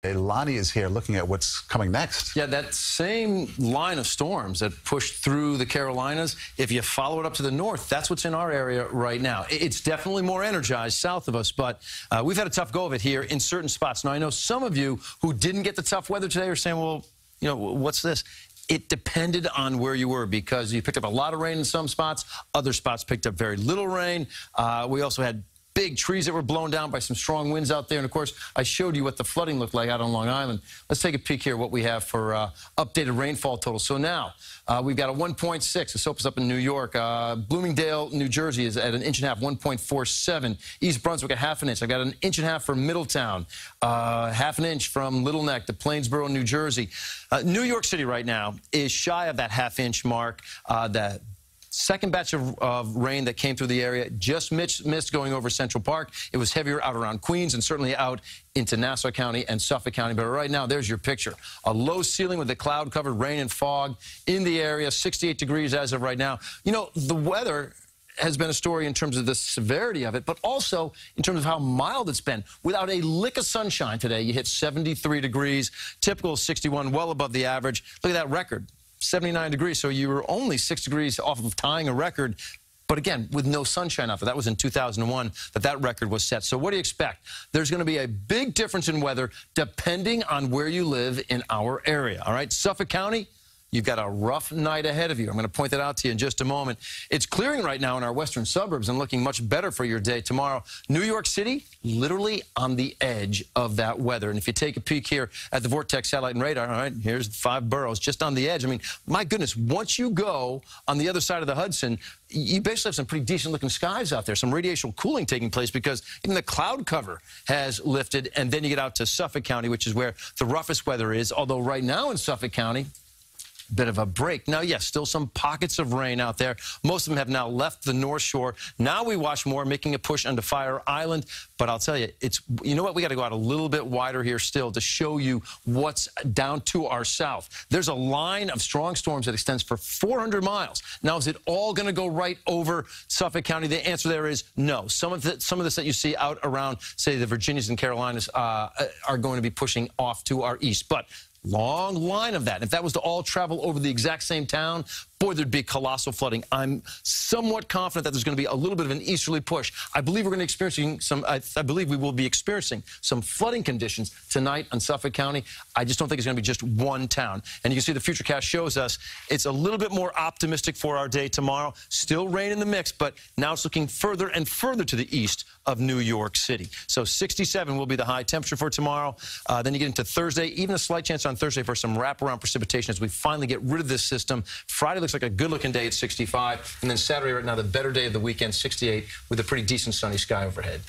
Lonnie is here looking at what's coming next. Yeah, that same line of storms that pushed through the Carolinas, if you follow it up to the north, that's what's in our area right now. It's definitely more energized south of us, but we've had a tough go of it here in certain spots. Now, I know some of you who didn't get the tough weather today are saying, well, you know, what's this? It depended on where you were because you picked up a lot of rain in some spots. Other spots picked up very little rain. We also had big trees that were blown down by some strong winds out there. And, of course, I showed you what the flooding looked like out on Long Island. Let's take a peek here what we have for updated rainfall totals. So now we've got a 1.6. The SOAP is up in New York. Bloomingdale, New Jersey is at 1.5 inches, 1.47. East Brunswick, 1/2 inch. I've got 1.5 inches for Middletown, 1/2 inch from Little Neck to Plainsboro, New Jersey. New York City right now is shy of that 1/2 inch mark. The second batch of rain that came through the area just missed going over Central Park. It was heavier out around Queens and certainly out into Nassau County and Suffolk County. But right now, there's your picture. A low ceiling with the cloud-covered rain and fog in the area, 68 degrees as of right now. You know, the weather has been a story in terms of the severity of it, but also in terms of how mild it's been. Without a lick of sunshine today, you hit 73 degrees, typical 61, well above the average. Look at that record. 79 degrees, so you were only 6 degrees off of tying a record, but again, with no sunshine out there. That was in 2001 that record was set. So what do you expect? There's going to be a big difference in weather depending on where you live in our area, all right? Suffolk County, you've got a rough night ahead of you. I'm going to point that out to you in just a moment. It's clearing right now in our western suburbs and looking much better for your day tomorrow. New York City, literally on the edge of that weather. And if you take a peek here at the Vortex satellite and radar, all right, here's 5 boroughs just on the edge. I mean, my goodness, once you go on the other side of the Hudson, you basically have some pretty decent-looking skies out there, some radiational cooling taking place because even the cloud cover has lifted. And then you get out to Suffolk County, which is where the roughest weather is, although right now in Suffolk County, bit of a break. Now, yes, still some pockets of rain out there. Most of them have now left the North Shore. Now we watch more, making a push onto Fire Island. But I'll tell you, you know what? We got to go out a little bit wider here still to show you what's down to our south. There's a line of strong storms that extends for 400 miles. Now, is it all going to go right over Suffolk County? The answer there is no. Some of this that you see out around, say, the Virginias and Carolinas are going to be pushing off to our east. But long line of that. If that was to all travel over the exact same town, boy, there'd be colossal flooding. I'm somewhat confident that there's going to be a little bit of an easterly push. I believe we're going to be experiencing I believe we will be experiencing some flooding conditions tonight in Suffolk County. I just don't think it's going to be just one town. And you can see the Futurecast shows us it's a little bit more optimistic for our day tomorrow. Still rain in the mix, but now it's looking further and further to the east of New York City. So 67 will be the high temperature for tomorrow. Then you get into Thursday, even a slight chance on Thursday for some wraparound precipitation as we finally get rid of this system. Friday looks like a good-looking day at 65. And then Saturday right now, the better day of the weekend, 68, with a pretty decent sunny sky overhead.